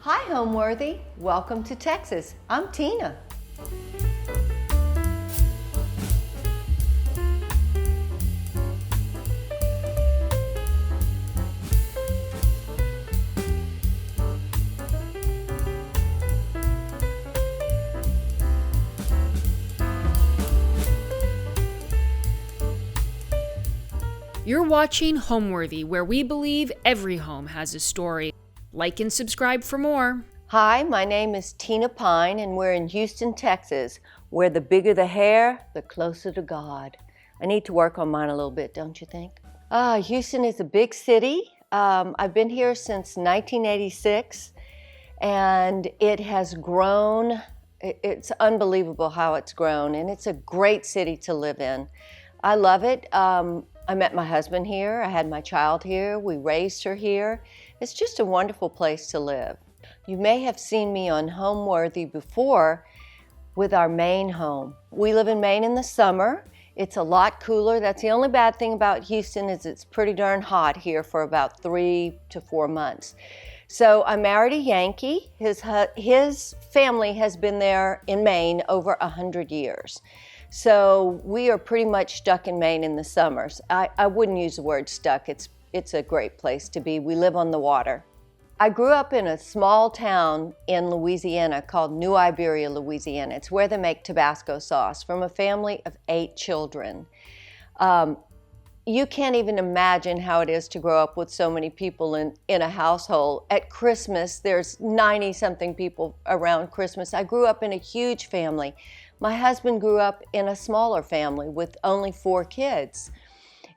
Hi, Homeworthy. Welcome to Texas. I'm Tina. You're watching Homeworthy, where we believe every home has a story. Like and subscribe for more. Hi, my name is Tina Pyne, and we're in Houston, Texas, where the bigger the hair, the closer to God. I need to work on mine a little bit, don't you think? Houston is a big city. I've been here since 1986, and it has grown. It's unbelievable how it's grown, and it's a great city to live in. I love it. I met my husband here. I had my child here. We raised her here. It's just a wonderful place to live. You may have seen me on Homeworthy before with our Maine home. We live in Maine in the summer. It's a lot cooler. That's the only bad thing about Houston is it's pretty darn hot here for about 3 to 4 months. So I married a Yankee. His family has been there in Maine over 100 years. So we are pretty much stuck in Maine in the summers. I wouldn't use the word stuck. It's a great place to be. We live on the water. I grew up in a small town in Louisiana called New Iberia, Louisiana. It's where they make Tabasco sauce, from a family of 8 children. You can't even imagine how it is to grow up with so many people in a household. At Christmas, there's 90-something people around Christmas. I grew up in a huge family. My husband grew up in a smaller family with only 4 kids.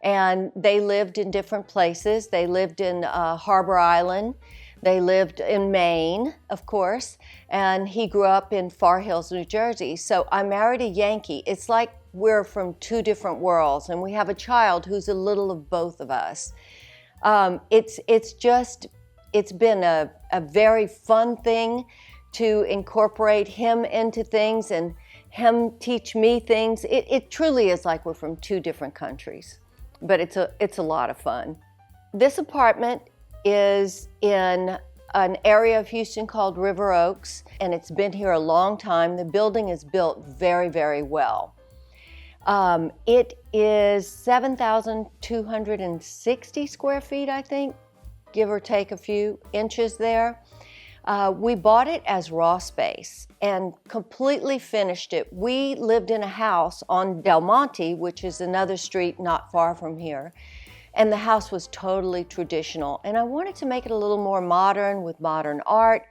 And they lived in different places. They lived in Harbor Island. They lived in Maine, of course. And he grew up in Far Hills, New Jersey. So I married a Yankee. It's like we're from 2 different worlds. And we have a child who's a little of both of us. It's been a very fun thing to incorporate him into things and him teach me things. It truly is like we're from 2 different countries, but it's a lot of fun. This apartment is in an area of Houston called River Oaks, and it's been here a long time. The building is built very, very well. It is 7,260 square feet, I think, give or take a few inches there. We bought it as raw space and completely finished it. We lived in a house on Del Monte, which is another street not far from here, and the house was totally traditional. And I wanted to make it a little more modern with modern art,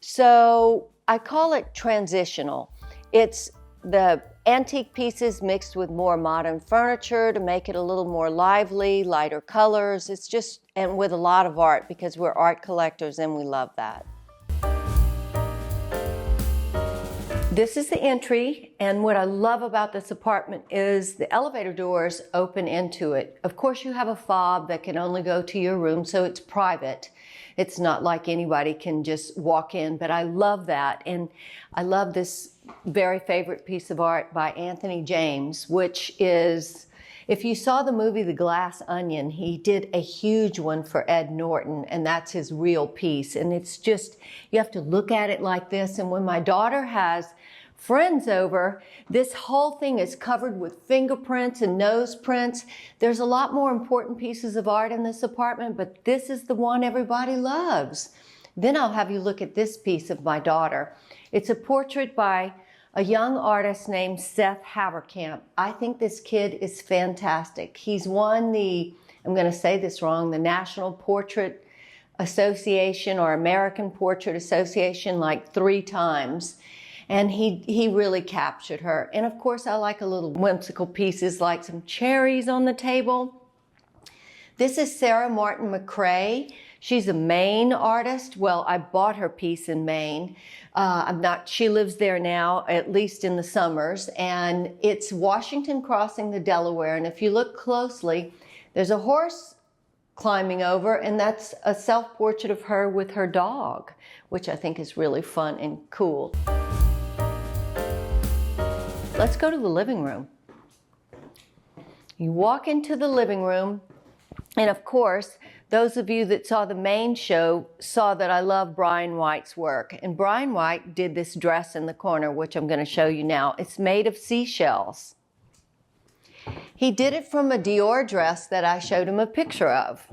so I call it transitional. It's the antique pieces mixed with more modern furniture to make it a little more lively, lighter colors. And with a lot of art, because we're art collectors and we love that. This is the entry, and what I love about this apartment is the elevator doors open into it. Of course, you have a fob that can only go to your room, so it's private. It's not like anybody can just walk in, but I love that. And I love this very favorite piece of art by Anthony James, which is, if you saw the movie The Glass Onion, he did a huge one for Ed Norton, and that's his real piece. And it's just, you have to look at it like this. And when my daughter has friends over, this whole thing is covered with fingerprints and nose prints. There's a lot more important pieces of art in this apartment, but this is the one everybody loves. Then I'll have you look at this piece of my daughter. It's a portrait by a young artist named Seth Haverkamp. I think this kid is fantastic. He's won the, I'm going to say this wrong, the National Portrait Association or American Portrait Association like 3 times. And he really captured her. And of course, I like a little whimsical pieces like some cherries on the table. This is Sarah Martin McCrae. She's a Maine artist. Well, I bought her piece in Maine. She lives there now, at least in the summers. And it's Washington crossing the Delaware. And if you look closely, there's a horse climbing over, and that's a self-portrait of her with her dog, which I think is really fun and cool. Let's go to the living room. You walk into the living room, And of course, those of you that saw the Maine show saw that I love Brian White's work. And Brian White did this dress in the corner, which I'm going to show you now. It's made of seashells. He did it from a Dior dress that I showed him a picture of.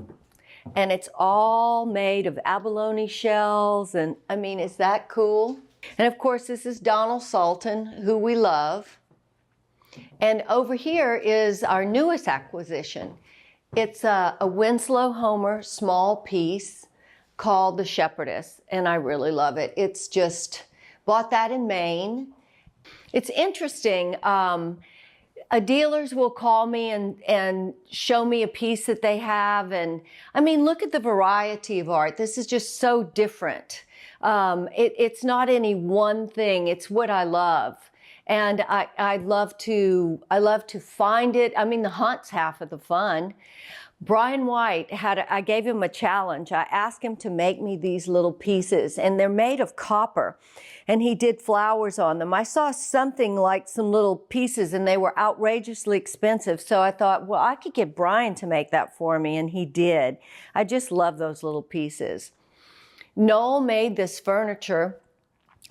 And it's all made of abalone shells. And I mean, is that cool? And of course, this is Donald Sultan, who we love. And over here is our newest acquisition. It's a Winslow Homer small piece called the Shepherdess, and I really love it. It's just, bought that in Maine. It's interesting. Dealers will call me and show me a piece that they have. And I mean, look at the variety of art. This is just so different. It's not any one thing. It's what I love. And I love to find it. I mean, the hunt's half of the fun. Brian White I gave him a challenge. I asked him to make me these little pieces, and they're made of copper. And he did flowers on them. I saw something like some little pieces, and they were outrageously expensive. So I thought, well, I could get Brian to make that for me, and he did. I just love those little pieces. Noel made this furniture.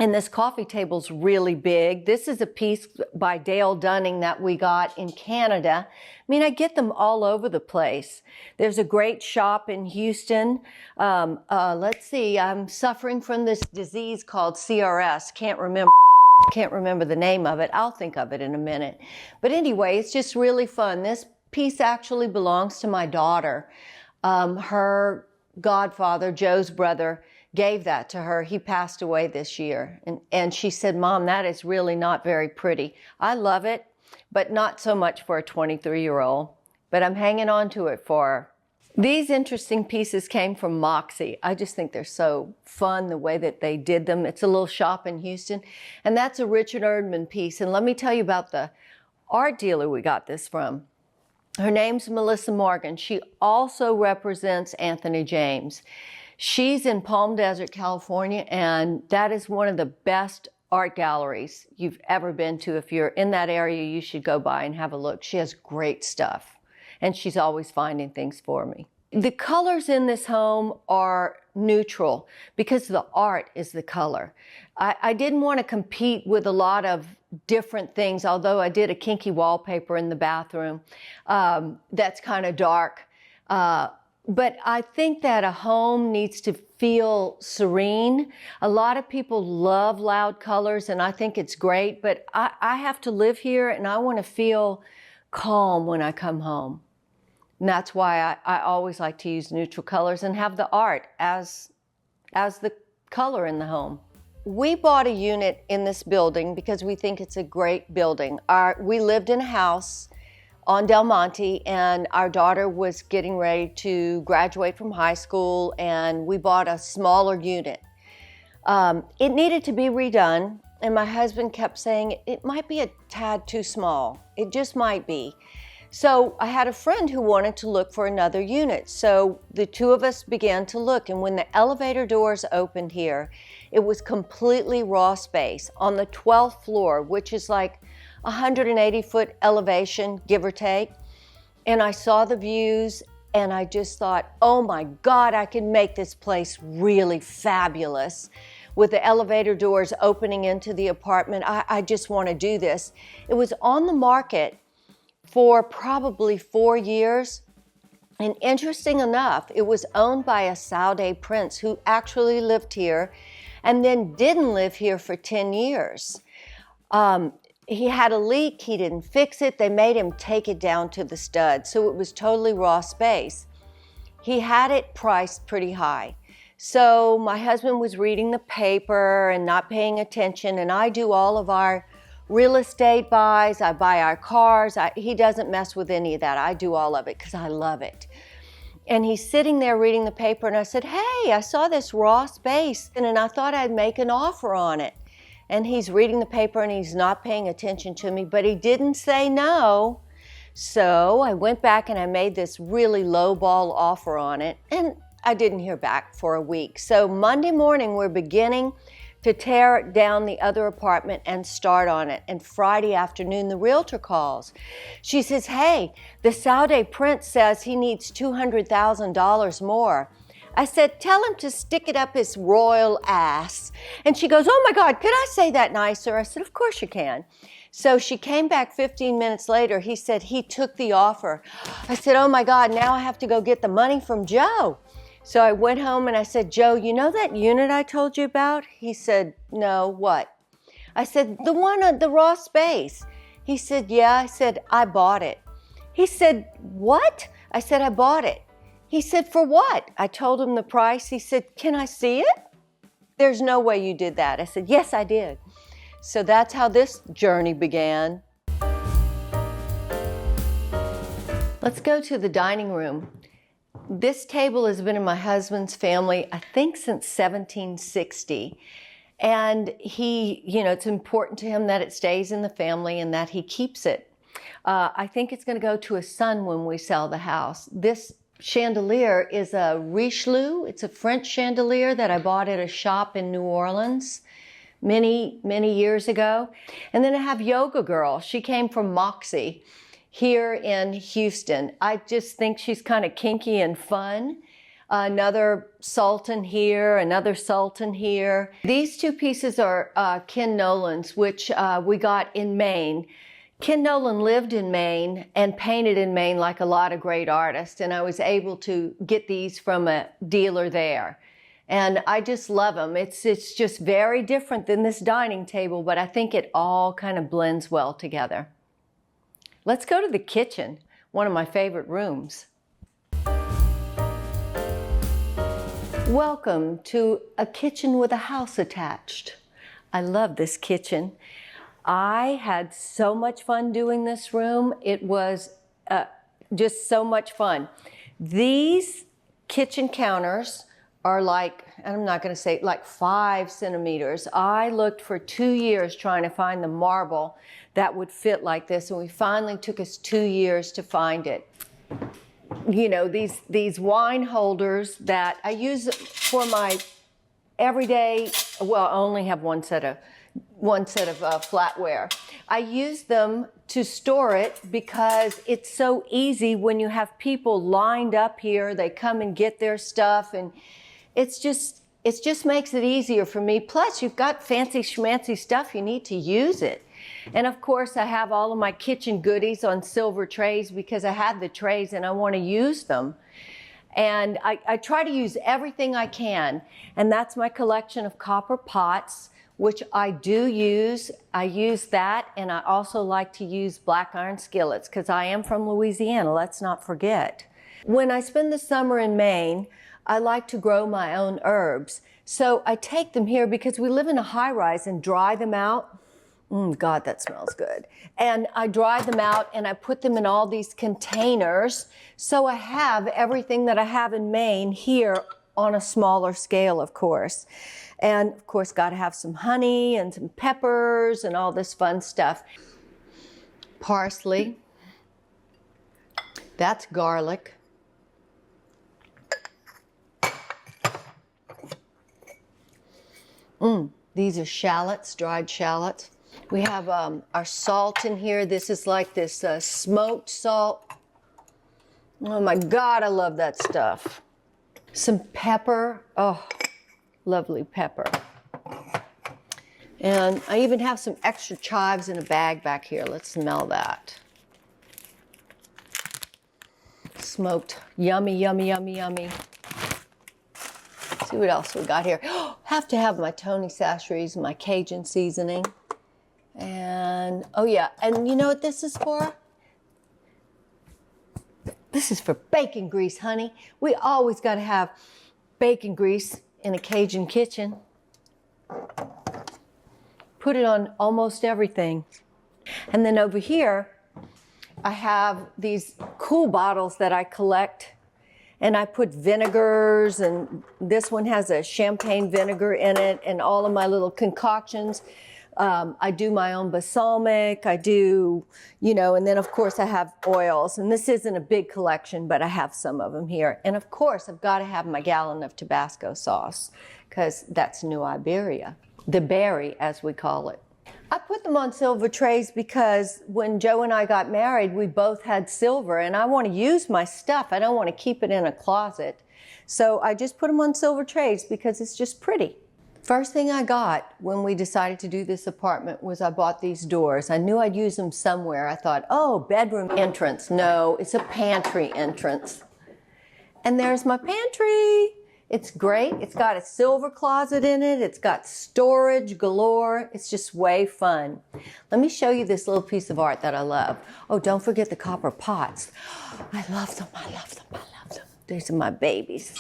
And this coffee table's really big. This is a piece by Dale Dunning that we got in Canada. I mean, I get them all over the place. There's a great shop in Houston. Let's see, I'm suffering from this disease called CRS. Can't remember the name of it. I'll think of it in a minute. But anyway, it's just really fun. This piece actually belongs to my daughter. Her godfather, Joe's brother, gave that to her. He passed away this year. And she said, Mom, that is really not very pretty. I love it, but not so much for a 23-year-old. But I'm hanging on to it for her. These interesting pieces came from Moxie. I just think they're so fun the way that they did them. It's a little shop in Houston. And that's a Richard Erdman piece. And let me tell you about the art dealer we got this from. Her name's Melissa Morgan. She also represents Anthony James. She's in Palm Desert, California, and that is one of the best art galleries you've ever been to. If you're in that area, you should go by and have a look. She has great stuff, and she's always finding things for me. The colors in this home are neutral because the art is the color. I didn't want to compete with a lot of different things, although I did a kinky wallpaper in the bathroom that's kind of dark. But I think that a home needs to feel serene. A lot of people love loud colors, and I think it's great, but I have to live here, and I want to feel calm when I come home. And that's why I always like to use neutral colors and have the art as the color in the home. We bought a unit in this building because we think it's a great building. We lived in a house on Del Monte, and our daughter was getting ready to graduate from high school, and we bought a smaller unit. It needed to be redone, and my husband kept saying it might be a tad too small. It just might be. So I had a friend who wanted to look for another unit. So the two of us began to look, and when the elevator doors opened here, it was completely raw space on the 12th floor, which is like 180-foot elevation, give or take. And I saw the views, and I just thought, oh my God, I can make this place really fabulous. With the elevator doors opening into the apartment, I just want to do this. It was on the market for probably 4 years. And interesting enough, it was owned by a Saudi prince who actually lived here and then didn't live here for 10 years. He had a leak, he didn't fix it. They made him take it down to the stud. So it was totally raw space. He had it priced pretty high. So my husband was reading the paper and not paying attention, and I do all of our real estate buys, I buy our cars. He doesn't mess with any of that. I do all of it because I love it. And he's sitting there reading the paper, and I said, hey, I saw this raw space, and I thought I'd make an offer on it. And he's reading the paper, and he's not paying attention to me, but he didn't say no. So I went back and I made this really lowball offer on it, and I didn't hear back for a week. So Monday morning, we're beginning to tear down the other apartment and start on it. And Friday afternoon, the realtor calls. She says, hey, the Saudi prince says he needs $200,000 more. I said, tell him to stick it up his royal ass. And she goes, oh my God, could I say that nicer? I said, of course you can. So she came back 15 minutes later. He said he took the offer. I said, oh my God, now I have to go get the money from Joe. So I went home and I said, Joe, you know that unit I told you about? He said, no, what? I said, the one at the raw space. He said, yeah. I said, I bought it. He said, what? I said, I bought it. He said, for what? I told him the price. He said, can I see it? There's no way you did that. I said, yes, I did. So that's how this journey began. Let's go to the dining room. This table has been in my husband's family, I think, since 1760. And it's important to him that it stays in the family and that he keeps it. I think it's going to go to his son when we sell the house. This chandelier is a Richelieu. It's a French chandelier that I bought at a shop in New Orleans many, many years ago. And then I have Yoga Girl. She came from Moxie here in Houston. I just think she's kind of kinky and fun. Another Sultan here, another Sultan here. These two pieces are Ken Nolan's, which we got in Maine. Ken Nolan lived in Maine and painted in Maine like a lot of great artists, and I was able to get these from a dealer there. And I just love them. It's just very different than this dining table, but I think it all kind of blends well together. Let's go to the kitchen, one of my favorite rooms. Welcome to a kitchen with a house attached. I love this kitchen. I had so much fun doing this room. It was just so much fun. These kitchen counters are like, I'm not going to say like 5 centimeters. I looked for 2 years trying to find the marble that would fit like this, and we finally took us 2 years to find it. You know, these wine holders that I use for my everyday, well, I only have one set of flatware. I use them to store it because it's so easy when you have people lined up here. They come and get their stuff, and it just makes it easier for me. Plus, you've got fancy schmancy stuff, you need to use it. And of course, I have all of my kitchen goodies on silver trays because I had the trays and I want to use them. And I try to use everything I can. And that's my collection of copper pots, which I do use. I use that, and I also like to use black iron skillets because I am from Louisiana, let's not forget. When I spend the summer in Maine, I like to grow my own herbs. So I take them here because we live in a high-rise and dry them out. God, that smells good. And I dry them out and I put them in all these containers. So I have everything that I have in Maine here on a smaller scale, of course. And of course, got to have some honey and some peppers and all this fun stuff. Parsley. That's garlic. These are shallots, dried shallots. We have our salt in here. This is like this smoked salt. Oh my God, I love that stuff. Some pepper. Oh, lovely pepper. And I even have some extra chives in a bag back here. Let's smell that. Smoked. Yummy, yummy, yummy, yummy. See what else we got here. Have to have my Tony Chachere's, my Cajun seasoning. And, oh yeah, and you know what this is for? This is for bacon grease, honey. We always got to have bacon grease in a Cajun kitchen. Put it on almost everything. And then over here, I have these cool bottles that I collect. And I put vinegars, and this one has a champagne vinegar in it, and all of my little concoctions. I do my own balsamic, I do, and then of course I have oils. And this isn't a big collection, but I have some of them here. And of course, I've got to have my gallon of Tabasco sauce, because that's New Iberia. the berry, as we call it. I put them on silver trays because when Joe and I got married, we both had silver, and I want to use my stuff. I don't want to keep it in a closet. So I just put them on silver trays because it's just pretty. First thing I got when we decided to do this apartment was I bought these doors. I knew I'd use them somewhere. I thought, oh, bedroom entrance. No, it's a pantry entrance. And there's my pantry. It's great. It's got a silver closet in it. It's got storage galore. It's just way fun. Let me show you this little piece of art that I love. Oh, don't forget the copper pots. I love them. I love them. I love them. These are my babies.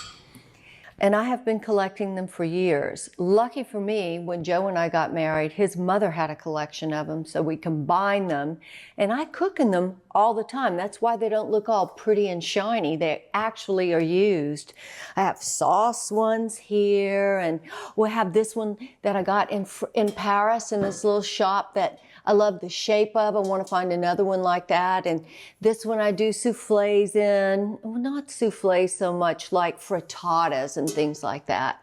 And I have been collecting them for years. Lucky for me, when Joe and I got married, his mother had a collection of them, so we combined them. And I cook in them all the time. That's why they don't look all pretty and shiny. They actually are used. I have sauce ones here, and we'll have this one that I got in Paris in this little shop that I love the shape of. I want to find another one like that. And this one I do souffles in. Well, not souffles so much, like frittatas and things like that.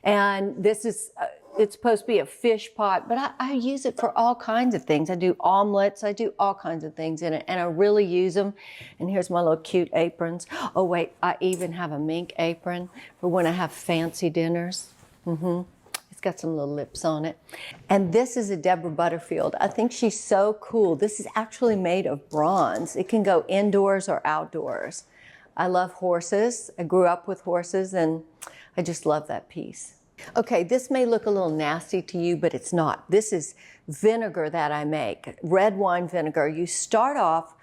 And this is, it's supposed to be a fish pot, but I use it for all kinds of things. I do omelets. I do all kinds of things in it, and I really use them. And here's my little cute aprons. Oh, wait, I even have a mink apron for when I have fancy dinners. It's got some little lips on it. And this is a Deborah Butterfield. I think she's so cool. This is actually made of bronze. It can go indoors or outdoors. I love horses. I grew up with horses, and I just love that piece. Okay, this may look a little nasty to you, but it's not. This is vinegar that I make, red wine vinegar. You start off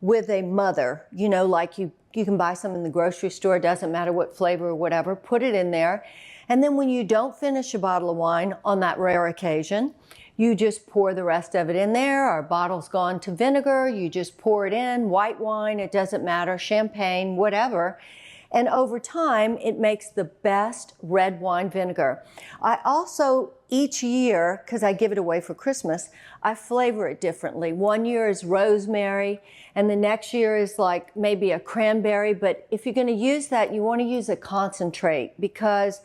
with a mother, you know, like you can buy some in the grocery store, doesn't matter what flavor or whatever, put it in there. And then when you don't finish a bottle of wine on that rare occasion, you just pour the rest of it in there. Our bottle's gone to vinegar. You just pour it in, white wine, it doesn't matter, champagne, whatever. And over time, it makes the best red wine vinegar. I also, each year, because I give it away for Christmas, I flavor it differently. One year is rosemary, and the next year is like maybe a cranberry. But if you're going to use that, you want to use a concentrate, because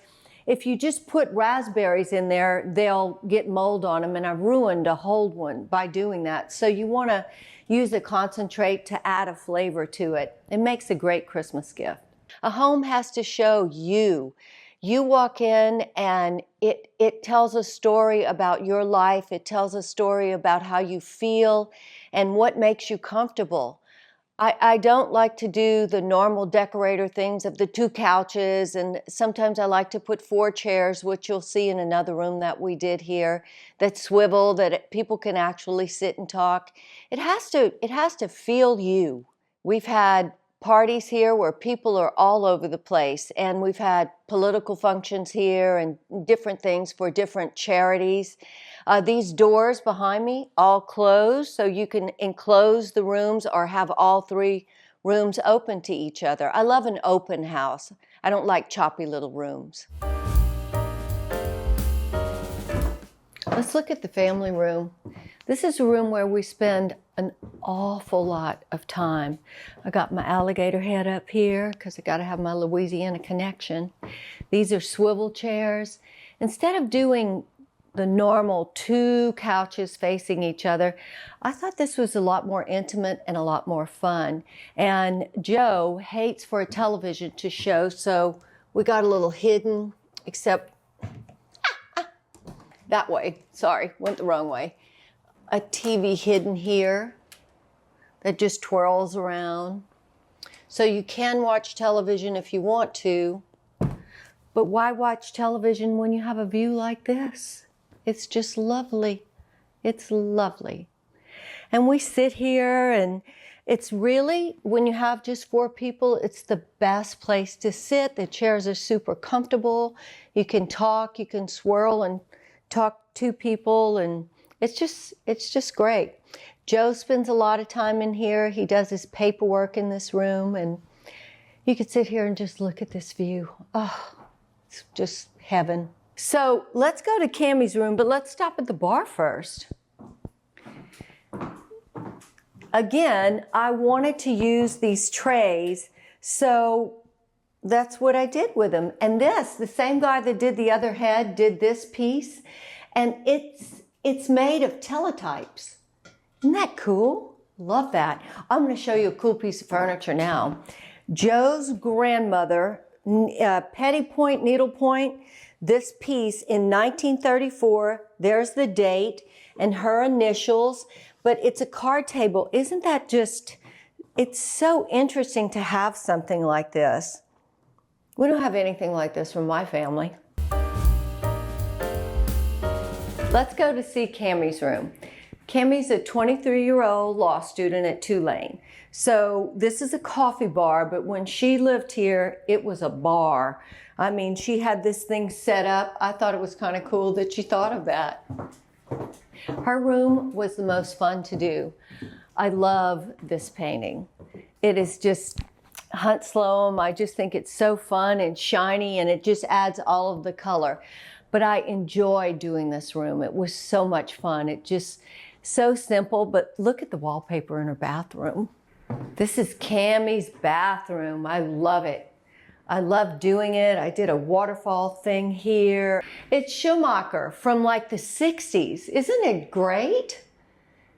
if you just put raspberries in there, they'll get mold on them, and I've ruined a whole one by doing that. So you want to use a concentrate to add a flavor to it. It makes a great Christmas gift. A home has to show you. You walk in and it tells a story about your life. It tells a story about how you feel and what makes you comfortable. I don't like to do the normal decorator things of the 2 couches, and sometimes I like to put 4 chairs, which you'll see in another room that we did here, that swivel, that people can actually sit and talk. It has to feel you. We've had parties here where people are all over the place, and we've had political functions here and different things for different charities. These doors behind me all close, so you can enclose the rooms or have all 3 rooms open to each other. I love an open house. I don't like choppy little rooms. Let's look at the family room. This is a room where we spend an awful lot of time. I got my alligator head up here because I got to have my Louisiana connection. These are swivel chairs. Instead of doing the normal 2 couches facing each other, I thought this was a lot more intimate and a lot more fun. And Joe hates for a television to show, so we got a little hidden, except that way. Sorry, went the wrong way. A TV hidden here that just twirls around. So you can watch television if you want to, but why watch television when you have a view like this? It's just lovely. It's lovely. And we sit here, and it's really, when you have just 4 people, it's the best place to sit. The chairs are super comfortable. You can talk, you can swirl and talk to people, and it's just great. Joe spends a lot of time in here. He does his paperwork in this room, and you could sit here and just look at this view. Oh, it's just heaven. So let's go to Cammie's room, but let's stop at the bar first. Again, I wanted to use these trays, so that's what I did with them. And this, the same guy that did the other head did this piece. And it's made of teletypes. Isn't that cool? Love that. I'm going to show you a cool piece of furniture now. Joe's grandmother, Petty Point Needlepoint, this piece in 1934, there's the date and her initials, but it's a card table. Isn't that just, it's so interesting to have something like this. We don't have anything like this from my family. Let's go to see Cammie's room. Cammie's a 23-year-old law student at Tulane. So this is a coffee bar, but when she lived here, it was a bar. I mean, she had this thing set up. I thought it was kind of cool that she thought of that. Her room was the most fun to do. I love this painting. It is just Hunt Sloan. I just think it's so fun and shiny, and it just adds all of the color. But I enjoyed doing this room. It was so much fun. It just so simple, but look at the wallpaper in her bathroom. This is Cammie's bathroom. I love it. I love doing it. I did a waterfall thing here. It's Schumacher from like the 60s. Isn't it great?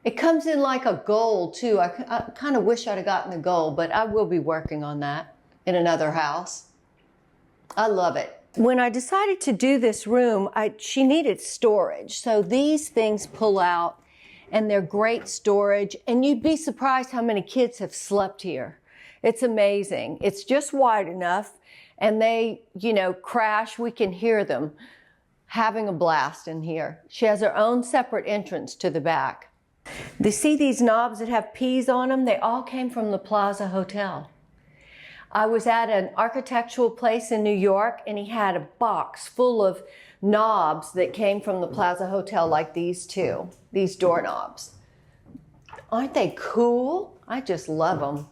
It comes in like a gold too. I kind of wish I'd have gotten the gold, but I will be working on that in another house. I love it. When I decided to do this room, she needed storage. So these things pull out and they're great storage. And you'd be surprised how many kids have slept here. It's amazing. It's just wide enough and they, crash. We can hear them having a blast in here. She has her own separate entrance to the back. You see these knobs that have P's on them? They all came from the Plaza Hotel. I was at an architectural place in New York and he had a box full of knobs that came from the Plaza Hotel, like these two, these doorknobs. Aren't they cool? I just love them.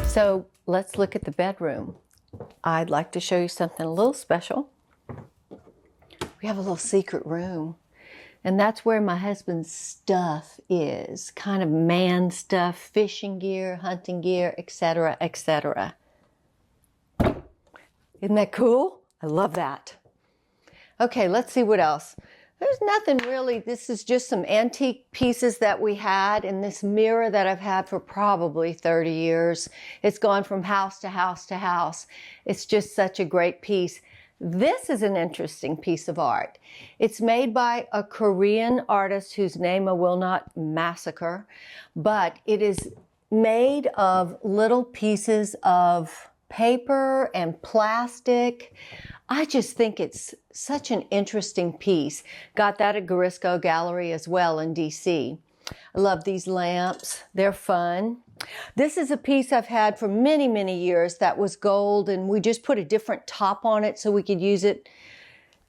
So let's look at the bedroom. I'd like to show you something a little special. We have a little secret room. And that's where my husband's stuff is, kind of man stuff, fishing gear, hunting gear, etc., etc. Isn't that cool? I love that. Okay, let's see what else. There's nothing really. This is just some antique pieces that we had, and this mirror that I've had for probably 30 years. It's gone from house to house to house. It's just such a great piece. This is an interesting piece of art. It's made by a Korean artist whose name I will not massacre, but it is made of little pieces of paper and plastic. I just think it's such an interesting piece. Got that at Garisco Gallery as well in DC. I love these lamps. They're fun. This is a piece I've had for many, many years that was gold, and we just put a different top on it so we could use it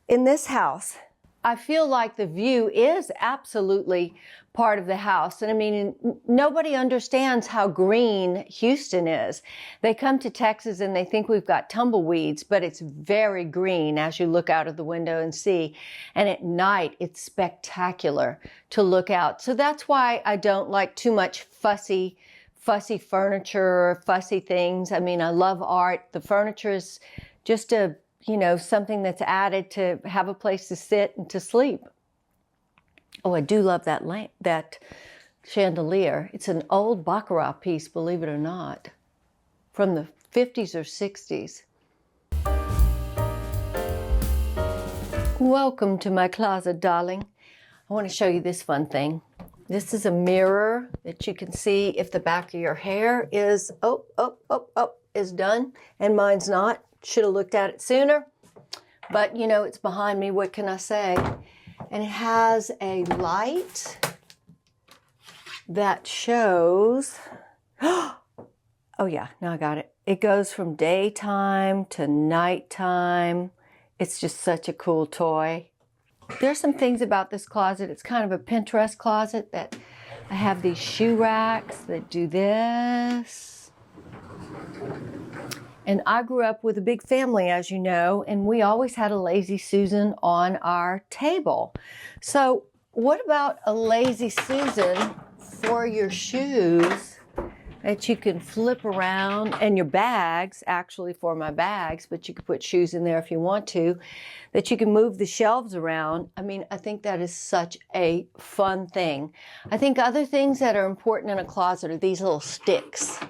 in this house. I feel like the view is absolutely part of the house. And I mean, nobody understands how green Houston is. They come to Texas and they think we've got tumbleweeds, but it's very green as you look out of the window and see. And at night, it's spectacular to look out. So that's why I don't like too much fussy furniture, fussy things. I mean, I love art. The furniture is just something that's added to have a place to sit and to sleep. Oh, I do love that lamp, that chandelier. It's an old Baccarat piece, believe it or not, from the 50s or 60s. Welcome to my closet, darling. I want to show you this fun thing. This is a mirror that you can see if the back of your hair is is done, and mine's not. Should have looked at it sooner, but it's behind me. What can I say? And it has a light that shows. Oh yeah, now I got it. It goes from daytime to nighttime. It's just such a cool toy. There's some things about this closet. It's kind of a Pinterest closet that I have these shoe racks that do this. And I grew up with a big family, as you know, and we always had a Lazy Susan on our table. So what about a Lazy Susan for your shoes? that you can flip around, and your bags, actually for my bags, but you can put shoes in there if you want to, that you can move the shelves around. I mean, I think that is such a fun thing. I think other things that are important in a closet are these little sticks.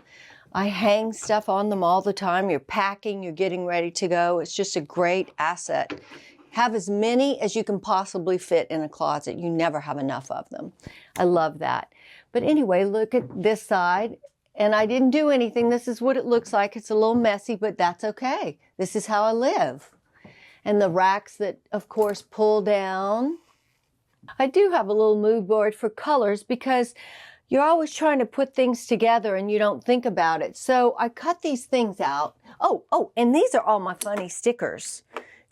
I hang stuff on them all the time. You're packing, you're getting ready to go. It's just a great asset. Have as many as you can possibly fit in a closet. You never have enough of them. I love that. But anyway, look at this side. And I didn't do anything. This is what it looks like. It's a little messy, but that's okay. This is how I live. And the racks that, of course, pull down. I do have a little mood board for colors because you're always trying to put things together and you don't think about it. So I cut these things out. Oh, and these are all my funny stickers.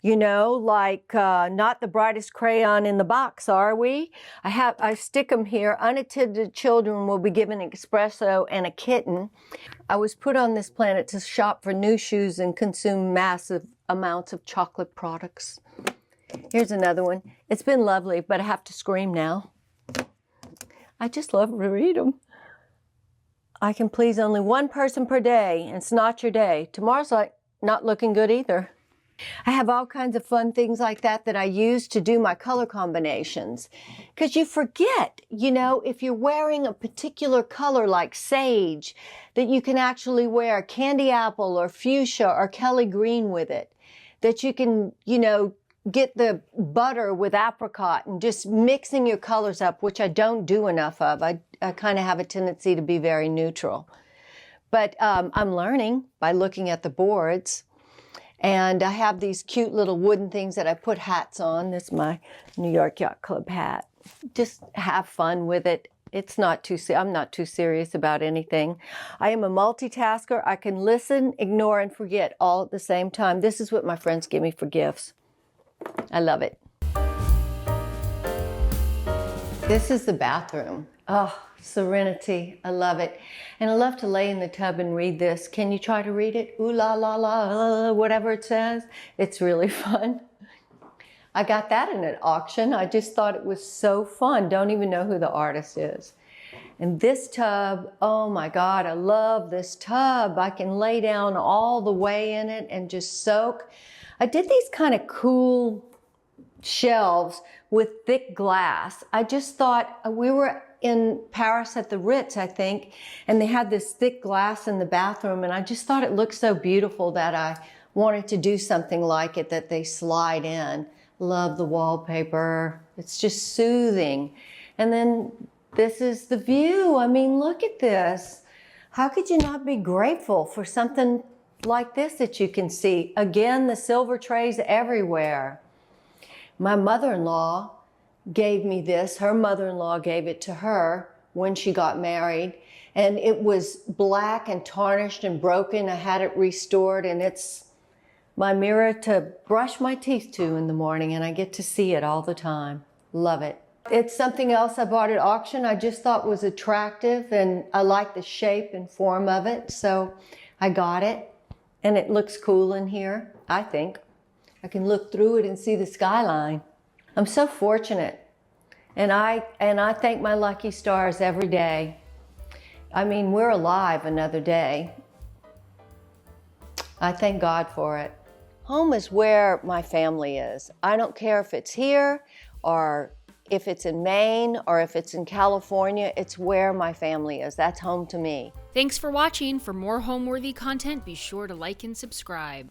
You know, like not the brightest crayon in the box, are we? I stick them here. Unattended children will be given an espresso and a kitten. I was put on this planet to shop for new shoes and consume massive amounts of chocolate products. Here's another one. It's been lovely, but I have to scream now. I just love to read them. I can please only one person per day, and it's not your day. Tomorrow's like not looking good either. I have all kinds of fun things like that I use to do my color combinations. Because you forget, you know, if you're wearing a particular color like sage, that you can actually wear candy apple or fuchsia or Kelly green with it. That you can, you know, get the butter with apricot and just mixing your colors up, which I don't do enough of. I kind of have a tendency to be very neutral. But I'm learning by looking at the boards. And I have these cute little wooden things that I put hats on. This is my New York Yacht Club hat. Just have fun with it. It's not too, I'm not too serious about anything. I am a multitasker. I can listen, ignore, and forget all at the same time. This is what my friends give me for gifts. I love it. This is the bathroom. Oh, serenity. I love it. And I love to lay in the tub and read this. Can you try to read it? Ooh la la la, whatever it says. It's really fun. I got that in an auction. I just thought it was so fun. Don't even know who the artist is. And this tub, oh my God, I love this tub. I can lay down all the way in it and just soak. I did these kind of cool shelves with thick glass. I just thought, we were in Paris at the Ritz, I think, and they had this thick glass in the bathroom, and I just thought it looked so beautiful that I wanted to do something like it, that they slide in. Love the wallpaper. It's just soothing. And then this is the view. I mean, look at this. How could you not be grateful for something like this that you can see? Again, the silver trays everywhere. My mother-in-law gave me this. Her mother-in-law gave it to her when she got married. And it was black and tarnished and broken. I had it restored, and it's my mirror to brush my teeth to in the morning, and I get to see it all the time. Love it. It's something else I bought at auction I just thought was attractive, and I like the shape and form of it, so I got it. And it looks cool in here, I think. I can look through it and see the skyline. I'm so fortunate, and I thank my lucky stars every day. I mean, we're alive another day. I thank God for it. Home is where my family is. I don't care if it's here or if it's in Maine or if it's in California, it's where my family is. That's home to me. Thanks for watching. For more Homeworthy content, be sure to like and subscribe.